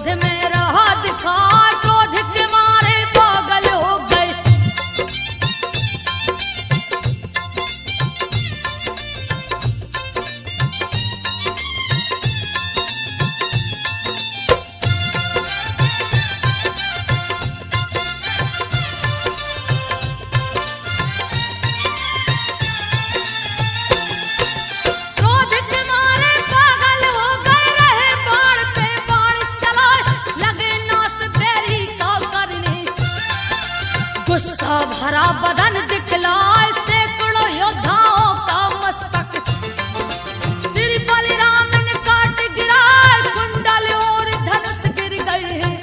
क्रोध में रहा दिखाए, क्रोध के मारे पागल हो गए। क्रोध के मारे पागल हो गए, रहे बाण पे बाण चलाए, लगे नास तेरी का करने। गुस्सा भरा बदन दिखलाए, सैकड़ों योद्धाओं का मस्तक श्री बलराम ने काट गिराए, कुंडल और धनुष गिर गए हैं।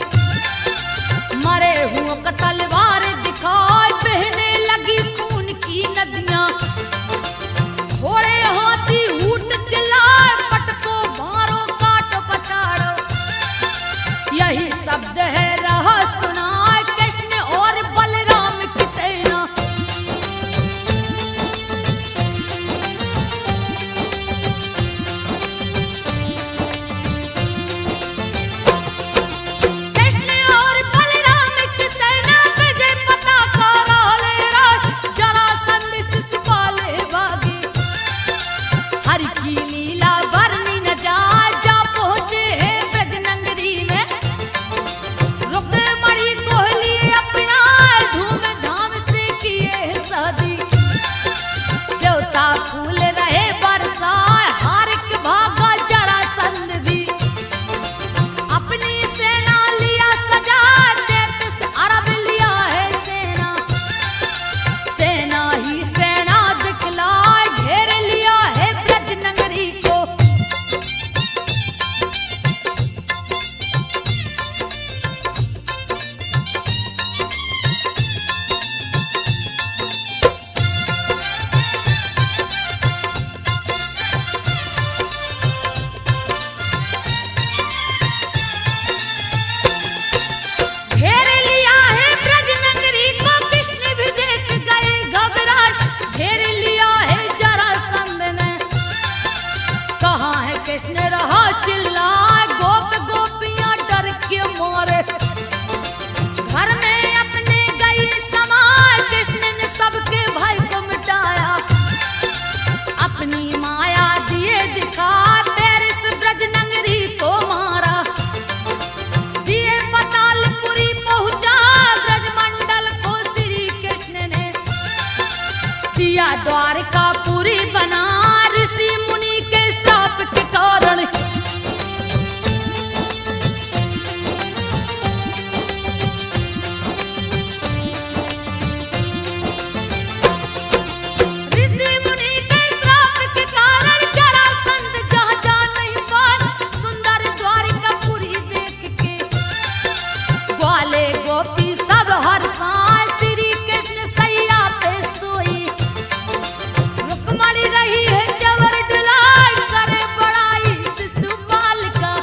मरे हुओं का तलवार दिखाए, बहने लगी खून की नदियां। घोड़े हाथी ऊंट चिल्लाए, पटको मारो काटो पछाड़ो। यही शब्द है रहा सुनाए, कृष्ण और बलराम की सेना। कृष्ण और बलराम की सेना, विजय पताका लहराए, जरासंध शिशुपाल भागे। हरि की लीला वर्णि न जाए, जा पहुंचे हैं ब्रजनगरी में। रुक्मणी को लिए अपनाए, धूमधाम से किए हैं शादी। देवता फूल रहे बरसाए, हार के भागा जरासंध भी। अपनी सेना लिया सजा, 33 अरब लिया है सेना। सेना ही सेना दिखलाए, घेर लिया है ब्रजनगरी को। घेर लिया है ब्रजनगरी को, कृष्ण भी देख गए घबराए। घेर लिया है जरासंध ने, कहाँ है कृष्ण रहा चिल्लाए। गोप गोपियां डर के मारे, घर में अपने गई समाए। कृष्ण ने सबके भय को मिटाया, अपनी माया दिए दिखा, 33 ब्रजनगरी को मारा। दिए पतालपुरी पहुंचा, ब्रजमंडल को श्री कृष्ण ने। दिया द्वारकापुरी बना, ऋषि मुनि के श्राप के कारण। ऋषि मुनि के श्राप के कारण, जरासंध जहाँ जा नहीं पाए। सुंदर द्वारकापुरी देख के ग्वाले गोपी सब हर्षाए, श्री कृष्ण सैया पे सोई। रुक्मणी रही है चवर डुलाए, करे बड़ाई शिशुपाल का।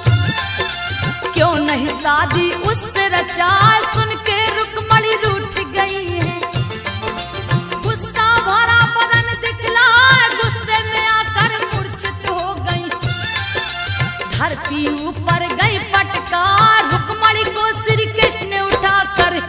क्यों नहीं शादी उससे रचाए, सुन के रुक्मणी रूठ गई है। गुस्सा भरा बदन दिखलाए, गुस्से में आकर मूर्छित हो गई। धरती ऊपर गई पटका, रुक्मणी को श्री कृष्ण ने उठाकर।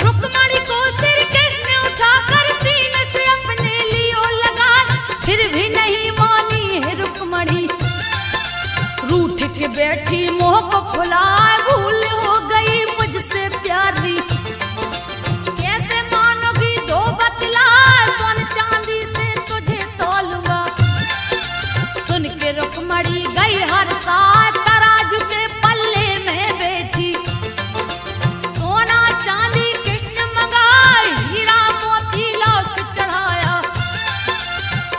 रुक्मणी को श्री कृष्ण ने उठाकर सीने से अपने लियो लगा, फिर भी नहीं मानी है रुक्मणी। रूठ के बैठी मोह को फुलाए, भूल हो गई मुझसे प्यारी। कैसे मानोगी दो बतलाए, सोन चांदी से तुझे तोलूंगा। सुन के रुक्मणी गई हर साथ, तराजू के पल्ले में बैठी। सोना चांदी कृष्ण मंगाए, हीरा मोती लौट चढ़ाया।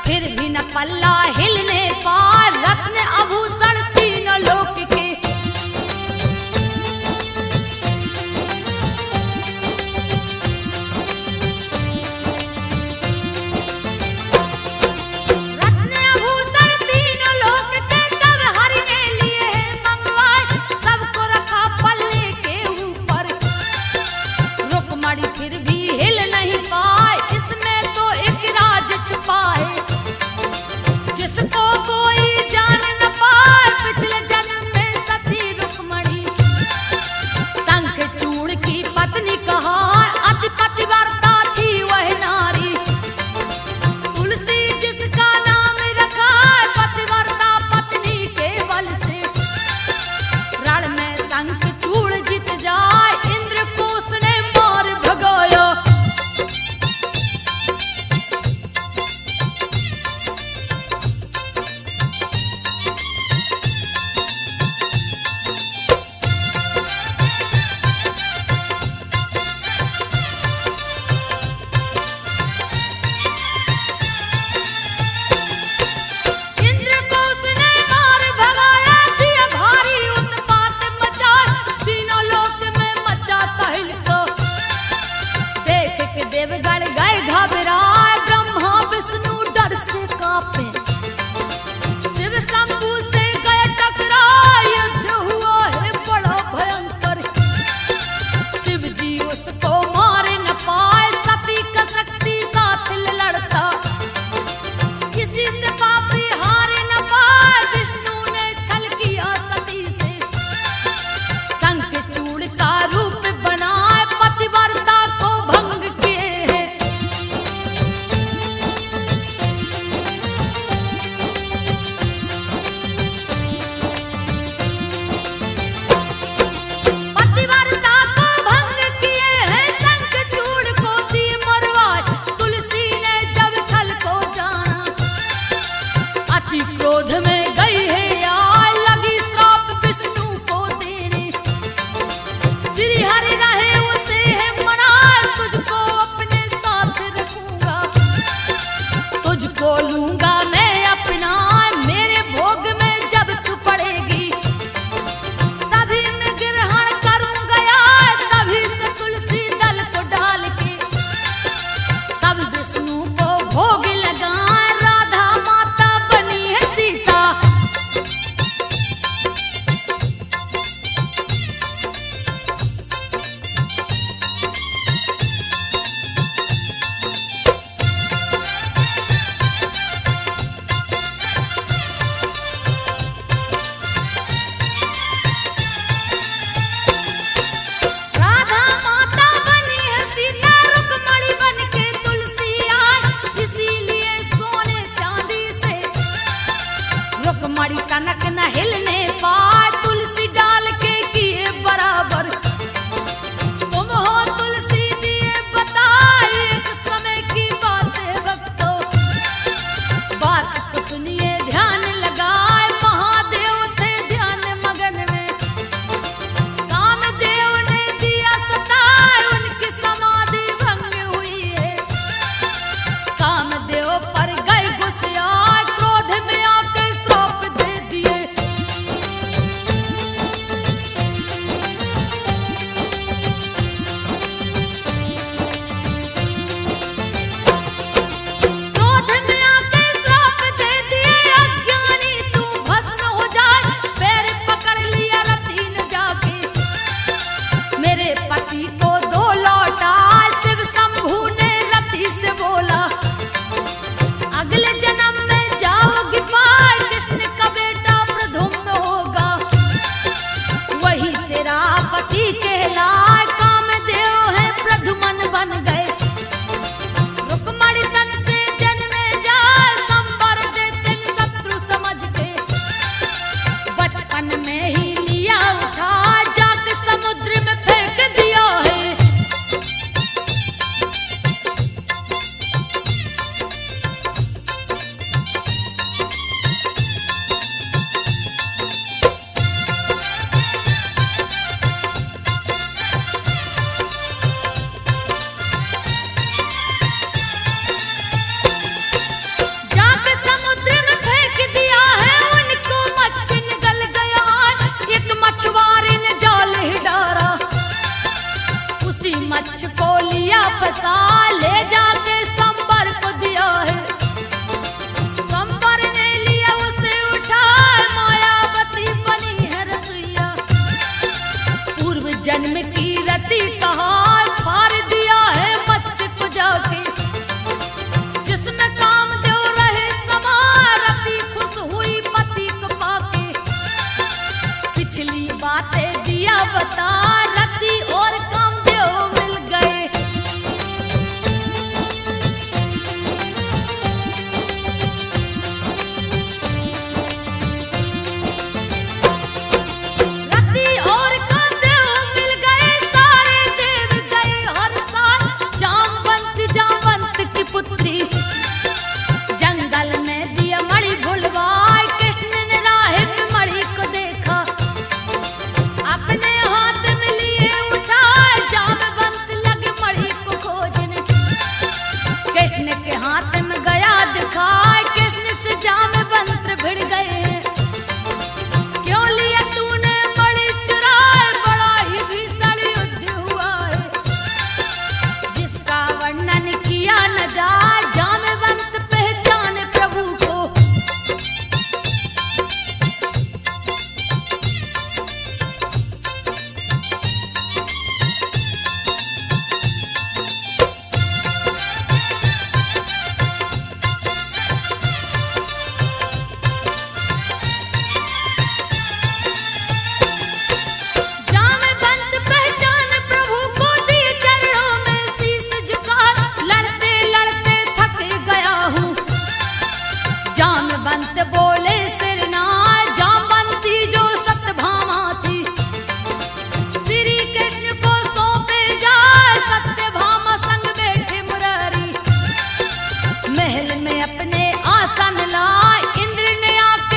फिर भी न पल्ला हिलने पार, रत्न आभूषण तीनों लोक के। रत्न आभूषण क्रोध में गई है यार, लगी श्राप विष्णु को तेरे। श्री हरि रहे उसे है मना, तुझको अपने साथ रखूंगा, तुझको लूंगा मैं अपना। मेरे भोग में जब तू पड़ेगी, तभी मैं ग्रहण करूंगा यार। तभी से तुलसी दल को डाल के सब विष्णु को भोग लगा। राधा माता बनी है सीता, राधा माता बनी है सीता, रुक्मणी बन के तुलसी आई। इसीलिए सोने चांदी से रुक्मणी कनक न हिलने पाए, तुलसी डाल के किए बराबर। तुम हो तुलसी दिए बताए, एक समय की बात है भक्तों, बात तो सुनिए ध्यान लगाए। महादेव थे ध्यान मगन में, कामदेव ने दिया सताए, उनकी समाधि भंग हुई है। कामदेव पर गए गुस्से आए, क्रोध में आके श्राप दे दिए। क्रोध में आके श्राप दे दिए, अज्ञानी तू भस्म हो जाए। पैर पकड़ लिया रति ने जाके, मेरे पति को दो लौटा। शिव शंभू ने रति से बोला, अगले जन्म में जाओगी पार, कृष्ण का बेटा प्रद्युम्न होगा, वही तेरा पति कहलाए। कामदेव है प्रद्युम्न बन गए, रुक्मणी तन से जन्मे जाए। संवर देते न शत्रु समझ के, बचपन में ही लिया उठा, जाके समुद्र में फेंक दिया है। जाके समुद्र में फेंक दिया है, उनको मच्छी निगल गया। एक मछुआरे ने जाल ही डारा, उसी मच्छ को लिया फंसा, ले जाके संवर को दिया है। संवर ने लिया उसे उठा, मायावती बनी है रसोइया। पूर्व जन्म की रति कहा, फाड़ दिया है मच्छ को जाके, जिसमें कामदेव रहे समा। रति खुश हुई पति को पाके, पिछली बातें दिया बता। रति और कामदेव मिल गए, रति और कामदेव मिल गए। सारे देव गए हर साल, जामवंत की पुत्री जंगल में दिया मणि भुलवाए। कृष्ण ने राह में मणि को देखा, अपने हाथ में लिए उठाए। जामवंत लगे मणि को खोजने, कृष्ण के हाथ में गया दिखाए। कृष्ण से जामवंत भिड़ गए, क्यों लिया तूने मणि चुराए। बड़ा ही भीषण युद्ध हुआ है, जिसका वर्णन किया न जाए। जामवंत पहचाने प्रभु को, जामवंत पहचान प्रभु को, दिए चरणों में शीश झुका। लड़ते लड़ते थक गया हूँ, जामवंत बोले सिरना। जामवंती जो सत्यभामा थी, श्री कृष्ण को सौंपे जाए। सत्यभामा संग बैठे मुरारी, महल में अपने आसन लाए। इंद्र ने आके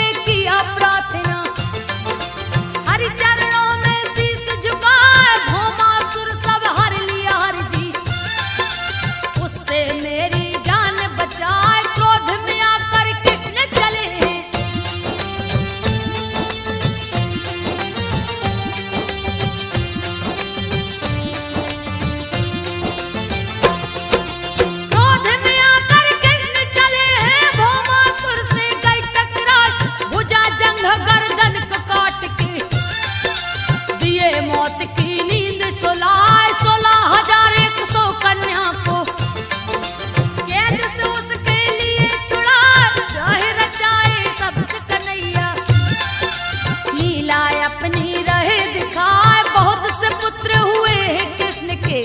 अपनी रहे दिखाए, बहुत से पुत्र हुए हैं कृष्ण के,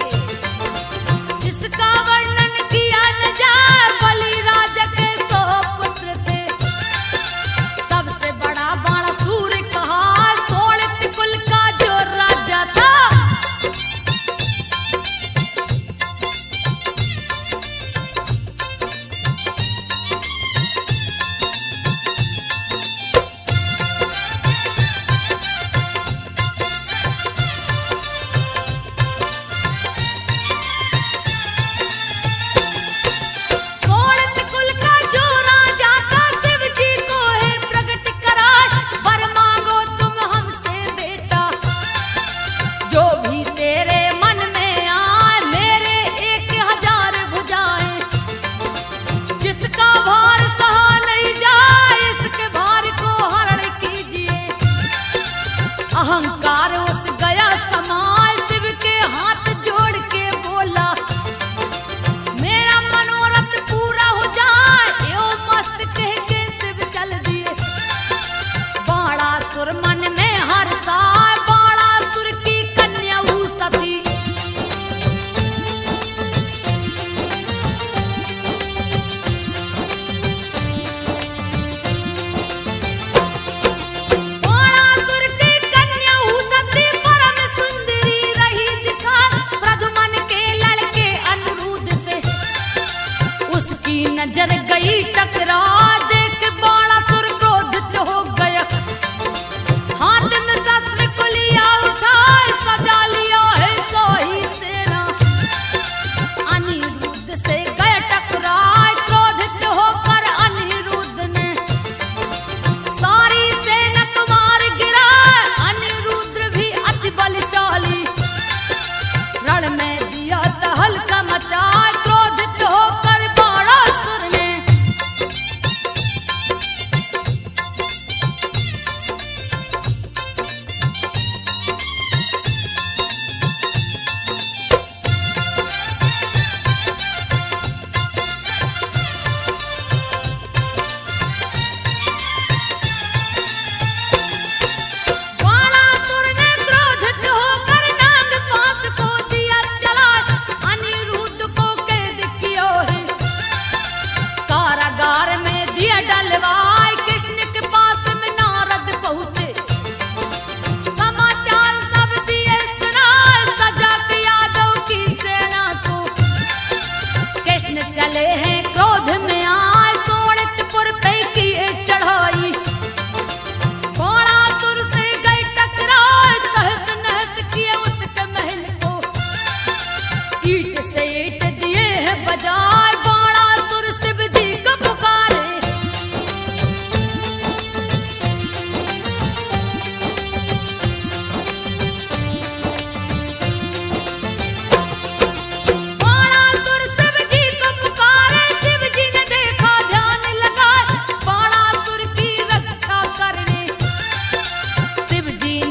जिसका वर्णन किया न जाए। बलि राजा के 100 पुत्र थे, सबसे बड़ा बाणासुर कहा, शोणित कुल का जो राजा था। अहंकार उस गया समाय, शिव के हाथ जोड़ के बोला, मेरा मनोरथ पूरा हो जाए। यो मस्त कह के शिव चल दिए। बाणासुर मन में हर्षाए, बाणासुर की कन्या उषा थी। नजर गई टकरा, देख बाणासुर क्रोधित हो गया, हाथ में शस्त्र को लिया उठाए, सजा लिया है सोई सेना। अनिरुद्ध से गए टकराए, क्रोधित होकर अनिरुद्ध ने सारी सेना को मार गिराए। अनिरुद्ध भी अति बलशाली, रण में दिया तहलका मचाए, क्रोधित होकर चले हैं क्रोध में आए, शोणितपुर पे किए चढ़ाई। बाणासुर से गए टकराए, तहस नहस किए उसके महल को, ईंट से ईंट दिए हैं बजाए। बाणासुर शिव जी को पुकारे,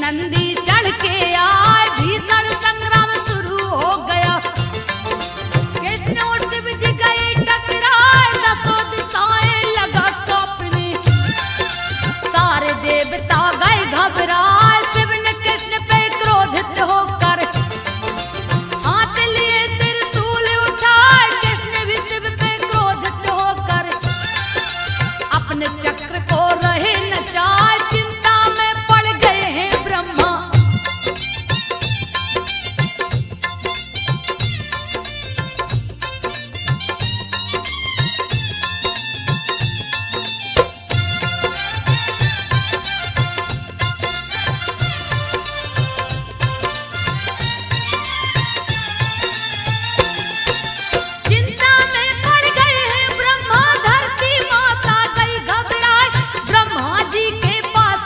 नंदी चढ़ के आए, भीषण संग्राम शुरू हो गया। कृष्ण और शिव जी गए टकराए, 10 दिशाएं लगा कांपने, सारे देवता गए घबराए। शिव ने कृष्ण पे क्रोधित होकर हाथ लिए त्रिशूल उठाए, कृष्ण भी शिव पे क्रोधित होकर अपने चक्र को रहे नचाए। चिंता में पड़ गए हैं ब्रह्मा, धरती माता गई घबराए। ब्रह्मा जी के पास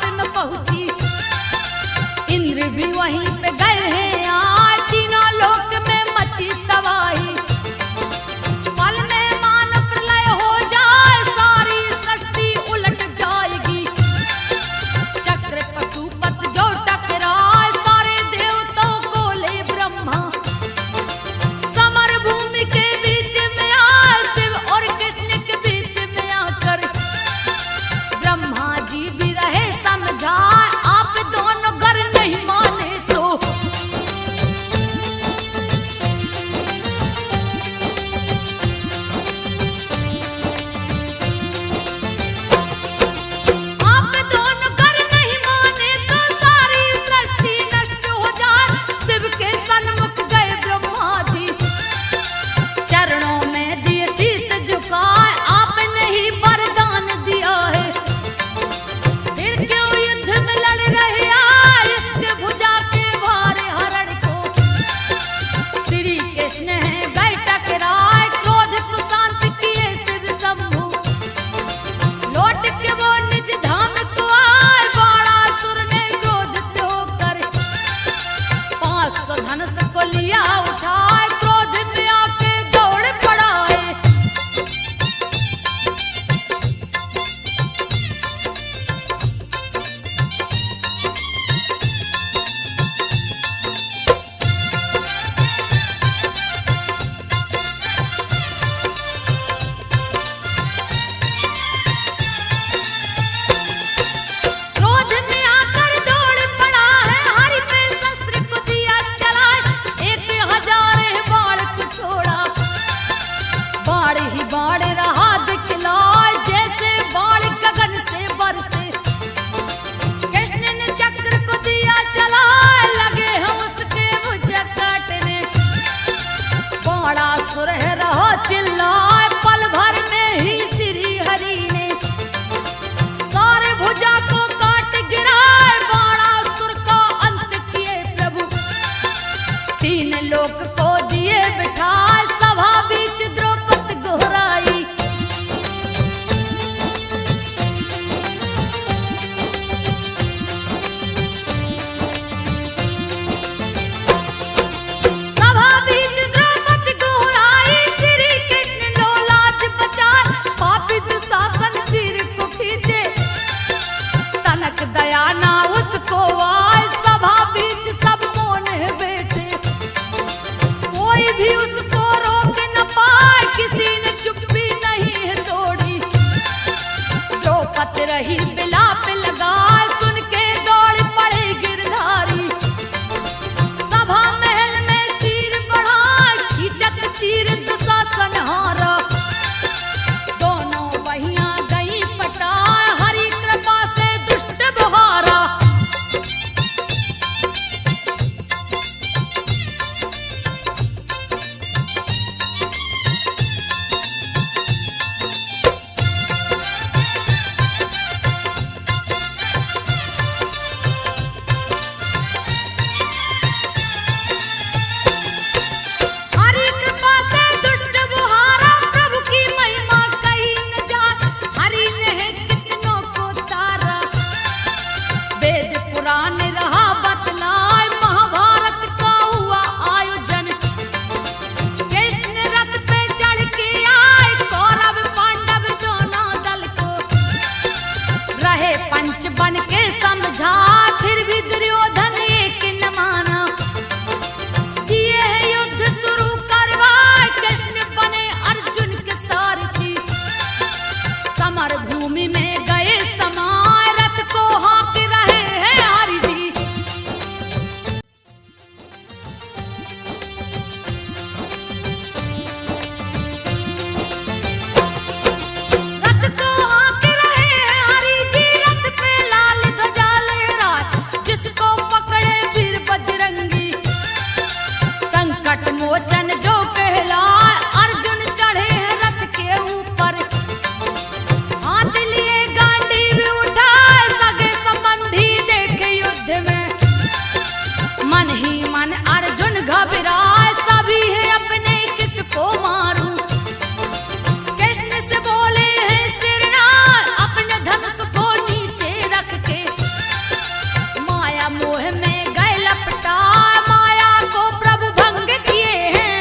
होत रही बिलाप लगाए, सुन के दौड़ पड़े गिरधारी। सभा महल में चीर बढ़ाए, खींचत चीर दुशासन हारा। दोनों बहियां गई पटाए, हरि कृपा से दुष्ट बहारा। हरि कृपा से दुष्ट बहारा, प्रभु की महिमा कहीं न जाए। हरि ने कितनों को तारा, वेद पुराण रहा बतलाए। महाभारत का हुआ आयोजन, कृष्ण रथ पे चढ़ के आए। कौरव पांडव दोनों दल को रहे पंच बन के समझा, फिर भी दुर्योधन एक न माना। दिए है युद्ध शुरू करवाए, कृष्ण बने अर्जुन के सारथी। समर भूमि में गए समाए, रथ को हाँक रहे हैं हरि जी। रथ को हाँक रहे हैं हरि जी, रथ पे लाल ध्वजा लहराए। जिसको पकड़े वीर बजरंगी, संकट मोचन जो कहलाए। अर्जुन चढ़े हैं रथ के ऊपर, हाथ लिए गांडीव उठाए। सगे संबंधी देखे युद्ध में, मन ही मन अर्जुन घबराए। सभी है अपने किसको मारूं, कृष्ण से बोले हैं सिरनार। अपने धनुष को नीचे रख के, माया मोह में गए लपटा। माया को प्रभु भंग किए हैं।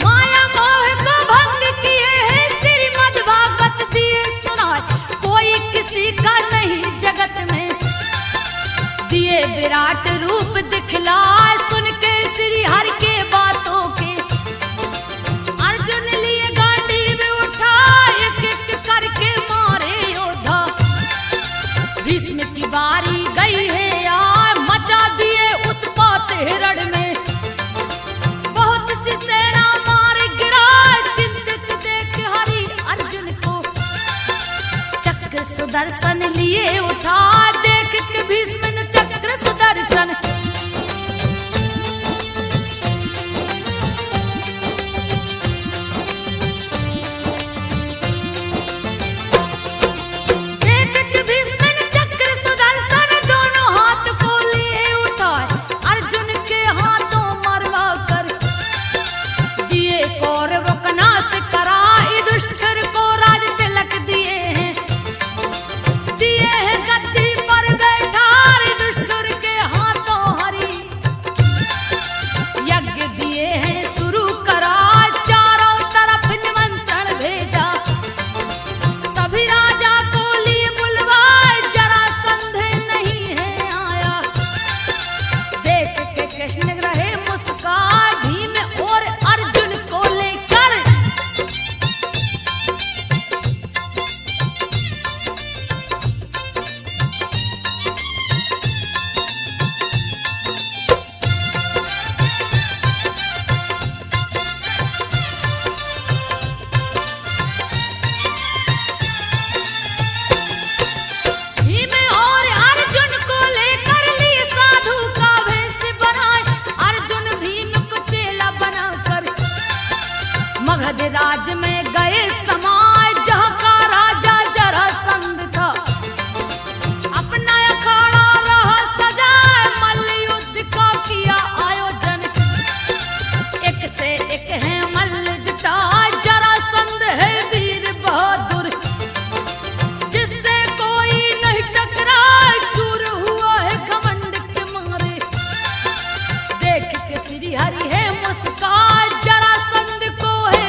माया मोह को भंग किए हैं, श्रीमद् भागवत दिए सुनाए। कोई किसी का नहीं जगत में, दिए विराट रूप दिखलाए। सुन के श्री हरि के बातों के, अर्जुन लिए गांडीव उठाए। एक एक करके मारे योद्धा, भीष्म की बारी गई है यार। मचा दिए उत्पात हिरण में, बहुत सी सेना मार गिराए। चिंतित देख हरि अर्जुन को, चक्र सुदर्शन लिए उठा। देख के भीष्म ने चक्र सुदर्शन, देख के भीष्म ने चक्र सुदर्शन। दोनों हाथ को लिए उठाए, अर्जुन के हाथों मरवा कर। दिए कौरव का नाश कराए, दुष्टर को राज तिलक दिए हैं। दिए हैं गद्दी पर बैठार, दुष्टर के हाथों हरि। यज्ञ दिए हैं शुरू करा, चारों तरफ निमंत्रण भेजा। सभी राजा को लिए बुलवाए, जरासंध नहीं है आया। देख के कृष्ण रहे मुस्काए, भीम और अर्जुन को लेकर। भीम और अर्जुन को लेकर लिए साधु का वेश बनाए। अर्जुन भीम को चेला बनाकर, मगध राज में गए समाए। जहाँ का राजा जरासंध था, अपना अखाड़ा रहा सजाए। मल्ल युद्ध का किया आयोजन, एक से एक है मल्ल जुटाए। जरासंध है वीर बहादुर, जिससे कोई नहीं टकराए। चूर हुआ है घमंड के मारे, देख के श्री हरि है मुस्काए। जरासंध को है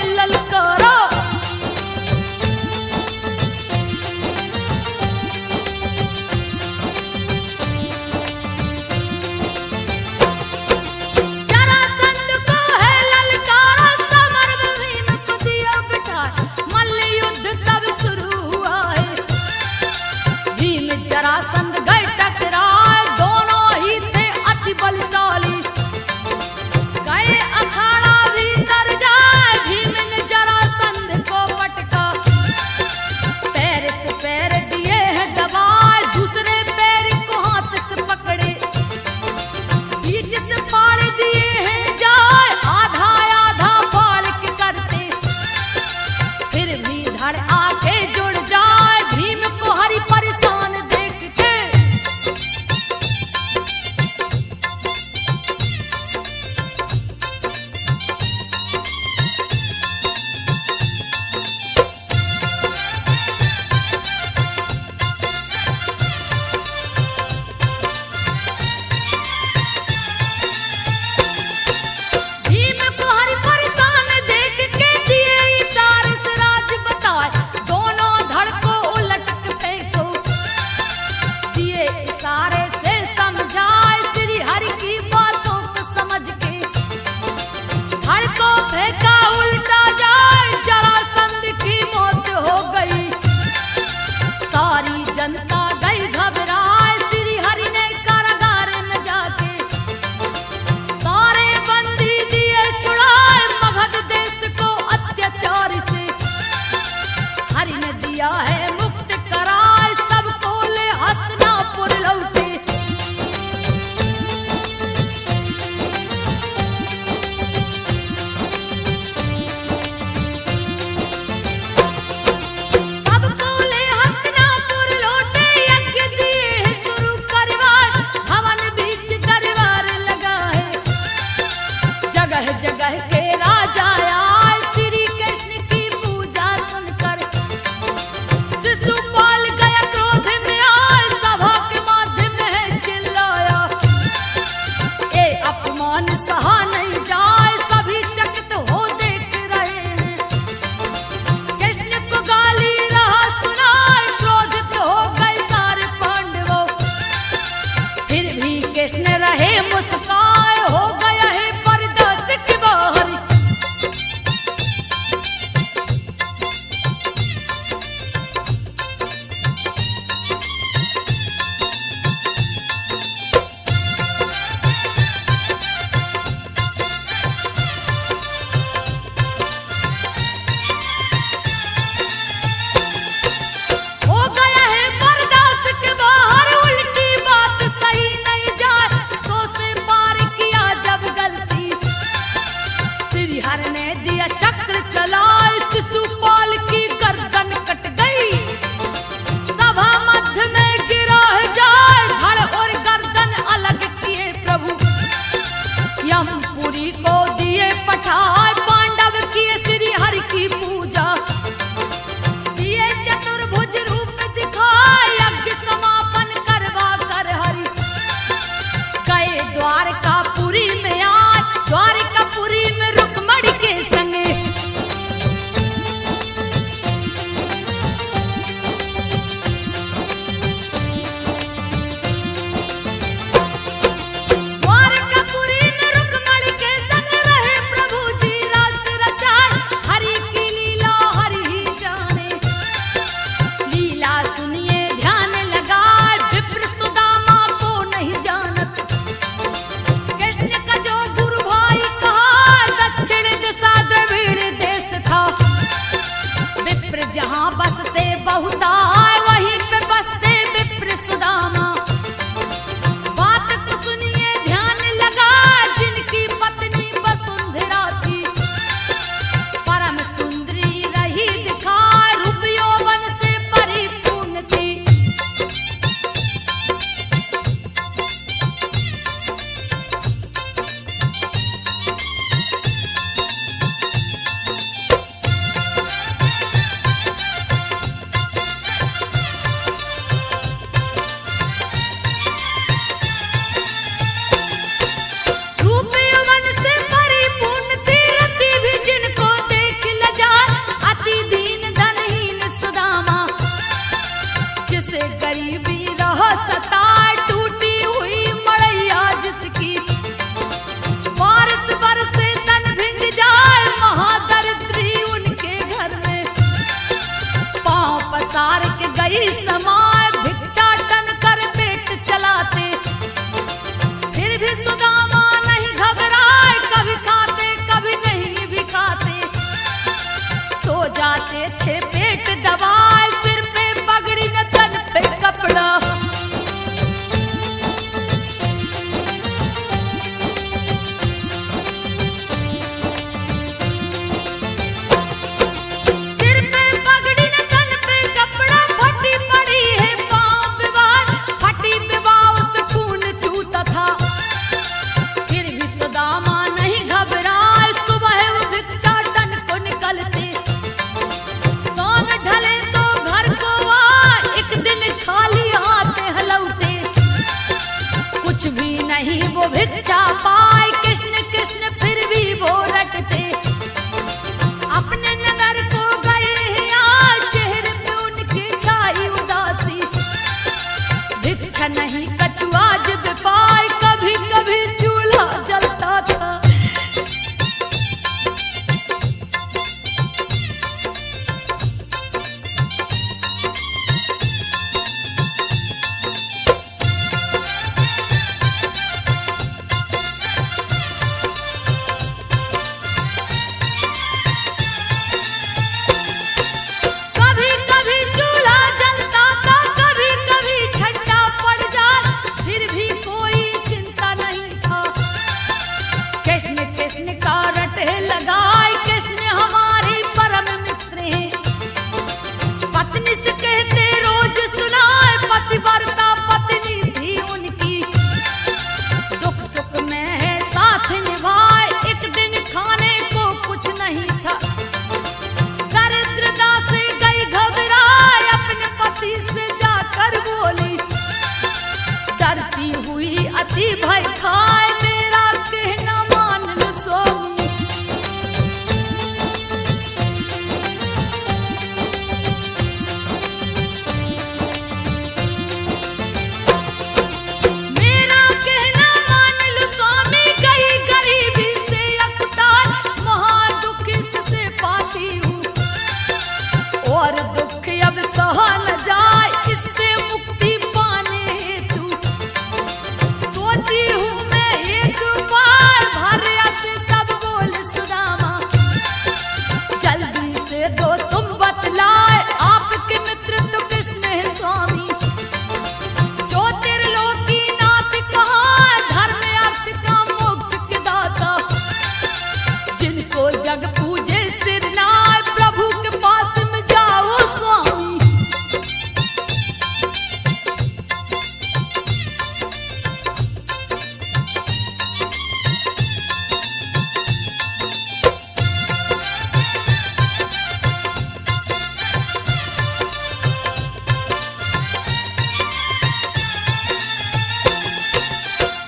जहाँ बसते बहुताय वहीं पे बसते विप्र सुदामा। बात को सुनिए ध्यान लगा, जिनकी पत्नी वसुंधरा थी, परम सुंदरी रही दिखाए, रूप यौवन से परिपूर्ण थी। गरीबी रह सताए, टूटी हुई मड़ैया जिसकी, बारिश बरसे तन भिंग जाए, महादरिद्री उनके घर में, पांव पसार के गई समाए, भिक्षाटन कर पेट चलाते, फिर भी सुदामा नहीं घबराए, कभी खाते कभी नहीं भी खाते, सो जाते थे पेट दबाए, सिर पे पगड़ी न तन पे कपड़ा। सिर पे पगड़ी न तन पे कपड़ा, फटी पड़ी है पांव विवाह, फटी विवाह उस खून चूता था, फिर भी सुदामा नहीं घबराए, सुबह वो भिक्षाटन को निकलते, शाम ढले तो घर को आए, एक दिन खाली हाथ हलौटे, कुछ भी नहीं वो भिक्षा पाए, कृष्ण कृष्ण फिर भी वो रटते, अपने नगर को गए हैं, चेहरे पे उनकी छाई उदासी, भिक्षा नहीं कछुआ जब पाए, कभी कभी चूल्हा जलता था। कभी कभी चूल्हा जलता था, कभी कभी ठंडा पड़ जाए, फिर भी कोई चिंता नहीं था, कृष्ण कृष्ण का रटे लगाए, कृष्ण हमारे परम मित्र हैं, पत्नी से कहते रोज सुनाए, पतिव्रता पत्नी थी उनकी, दुख सुख में है साथ निभाए, एक दिन खाने को कुछ नहीं था, दरिद्रता से गई घबराए, अपने पति से जाकर बोली, डरती हुई अति भय खाए, मेरा कहना मान लो स्वामी। मेरा कहना मान लो स्वामी, गई गरीबी से अकुतार, महादुख इससे पाती हूँ, और दुख अब सहा न जाए, इससे मुक्ति पाने हेतु, सोची हूँ मैं एक बार, भार्या से तब बोल सुदामा, जल्दी से दो तुम बतलाए, आपके मित्र तो कृष्ण है स्वामी, ज्योतिर्लोकी नाथ कहाँ, धर्म अर्थ का मोक्ष के दाता, जिनको जग पूजे सिर नाय, प्रभु के पास में जाओ स्वामी।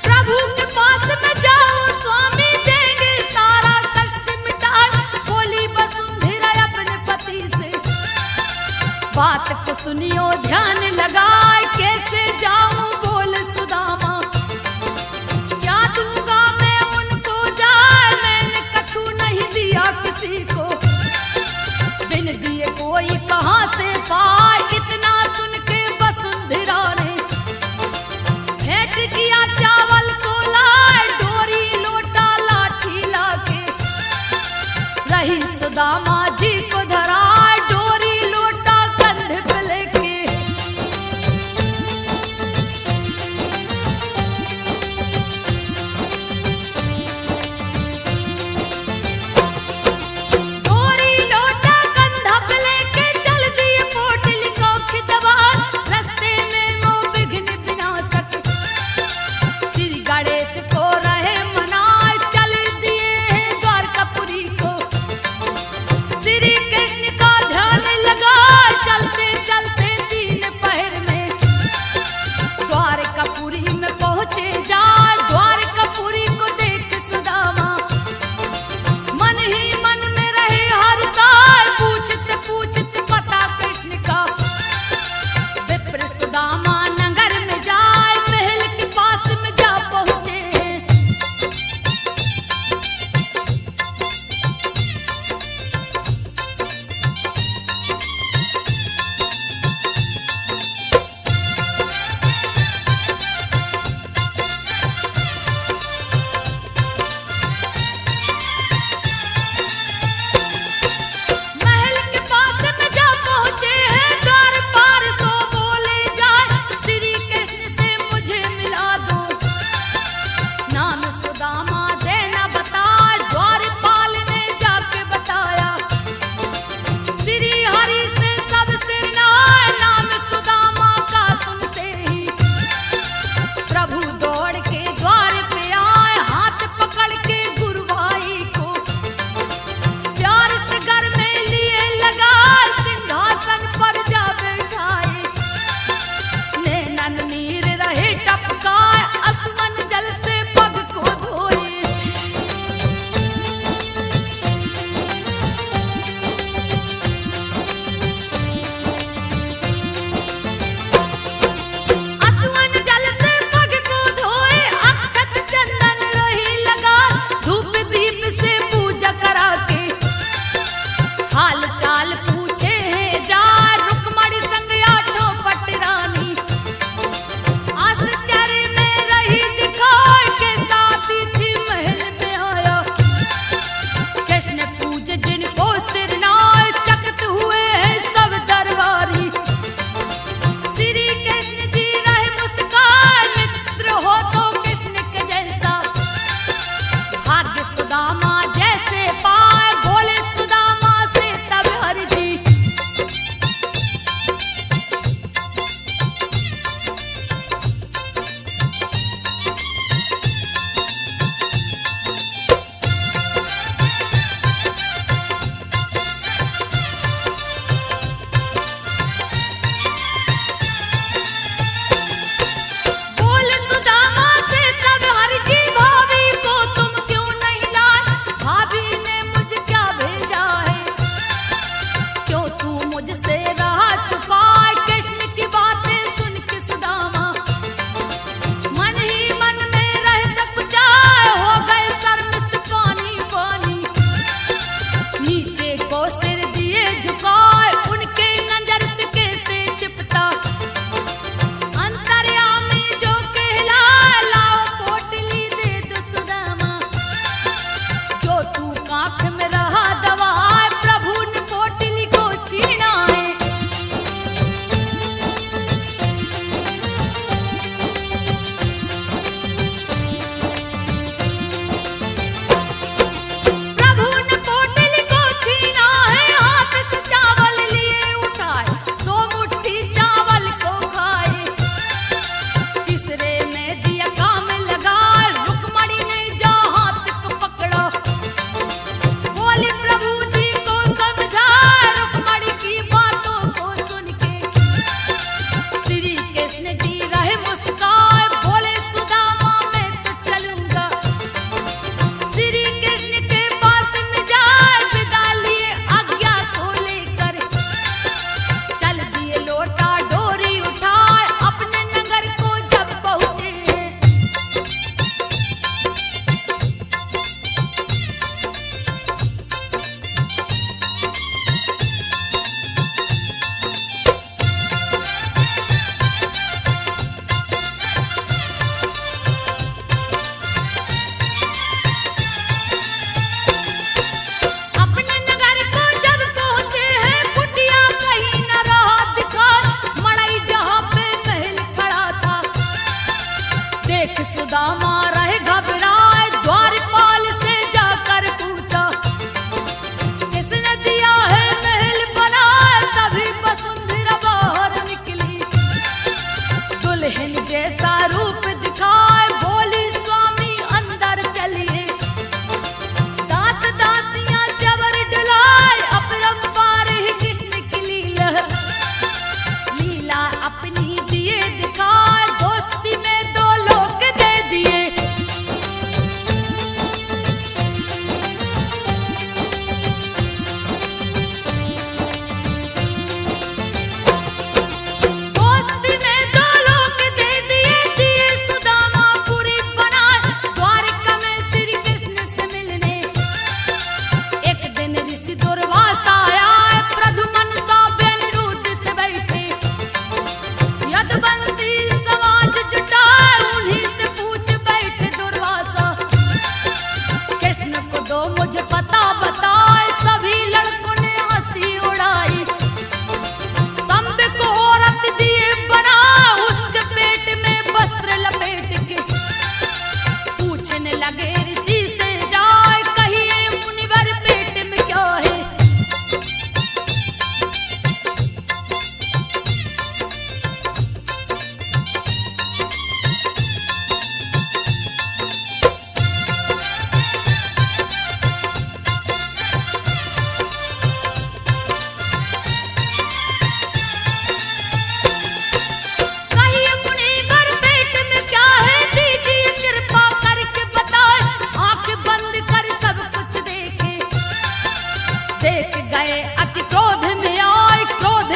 प्रभु के पास में जाओ स्वामी, देंगे सारा कष्ट मिटाए, बोली वसुंधरा अपने पति से, बात को सुनियो ध्यान लगाए, कैसे जाऊं बोल सुदामा, क्या दूंगा मैं उनको जाए, मैंने कछु नहीं दिया किसी को, बिन दिए कोई कहाँ से पाए, इतना सुन के वसुंधरा ने भेंट किया चावल को लाए, डोरी लोटा लाठी लाके, रही सुदामा जी को धराए, डोरी लोटा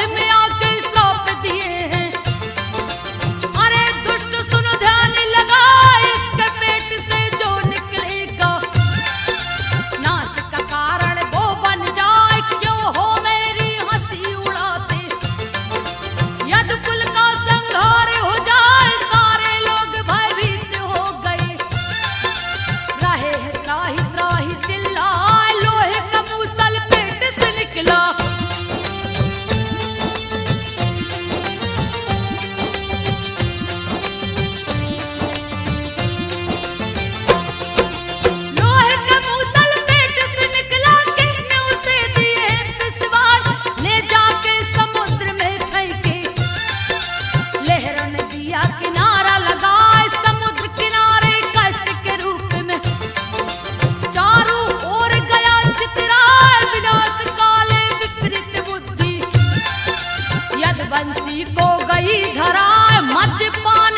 में आके सौंप दिए हैं। अरे दुष्ट सुनो ध्यान लगा, इसके पेट से जो निकलेगा नाश का कारण वो बन जाए। क्यों हो मेरी हंसी उड़ाते, यदि कुल का संहार हो जाए। सारे लोग भयभीत हो गए, रहे त्राही त्राही चिल्लाए। लोहे का मूसल पेट से निकला, लोहे का मूसल पेट से निकला। कृष्ण उसे दिए पिसवार, ले जाके समुद्र में फेंके। लहरों ने दिया किनारा लगाए, समुद्र किनारे कष्ट के रूप में। चारों ओर गया चितराए, विनाश काले विपरीत बुद्धि। यदि बंसी को गई धराए, मद्यपान